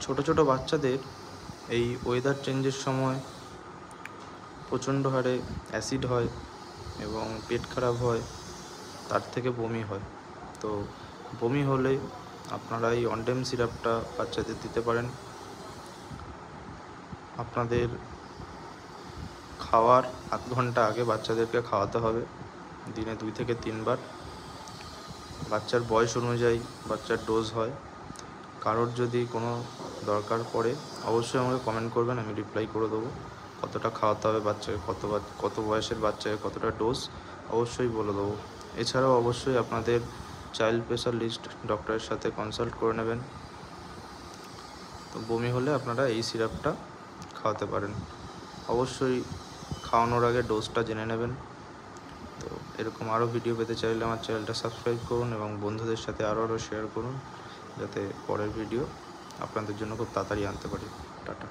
ছোট ছোট বাচ্চাদের এই ওয়েদার চেঞ্জের সময় প্রচণ্ড হারে অ্যাসিড হয় এবং পেট খারাপ হয়, তার থেকে বমি হয়। তো বমি হলে আপনারা এই অন্ডেম সিরাপটা বাচ্চাদের দিতে পারেন। আপনাদের খাওয়ার আধ ঘন্টা আগে বাচ্চাদেরকে খাওয়াতে হবে, দিনে 2 থেকে 3 বার। বাচ্চার বয়স অনুযায়ী বাচ্চার ডোজ হয়। কারোর যদি কোনো দরকার পড়ে অবশ্যই আমাকে কমেন্ট করবেন, আমি রিপ্লাই করে দেবো। কতটা খাওয়াতে হবে বাচ্চাকে, কত বয়সের বাচ্চাকে কতটা ডোজ অবশ্যই বলে দেবো। এছাড়াও অবশ্যই আপনাদের চাইল্ড স্পেশালিস্ট ডক্টরের সাথে কনসাল্ট করে নেবেন। তো বমি হলে আপনারা এই সিরাপটা খাওয়াতে পারেন। অবশ্যই খাওয়ানোর আগে ডোজটা জেনে নেবেন। তো এরকম আরও ভিডিও পেতে চাইলে আমার চ্যানেলটা সাবস্ক্রাইব করুন এবং বন্ধুদের সাথে আরও শেয়ার করুন, যাতে পরের ভিডিও আপনাদের জন্য খুব তাড়াতাড়ি আনতে পারি। টাটা।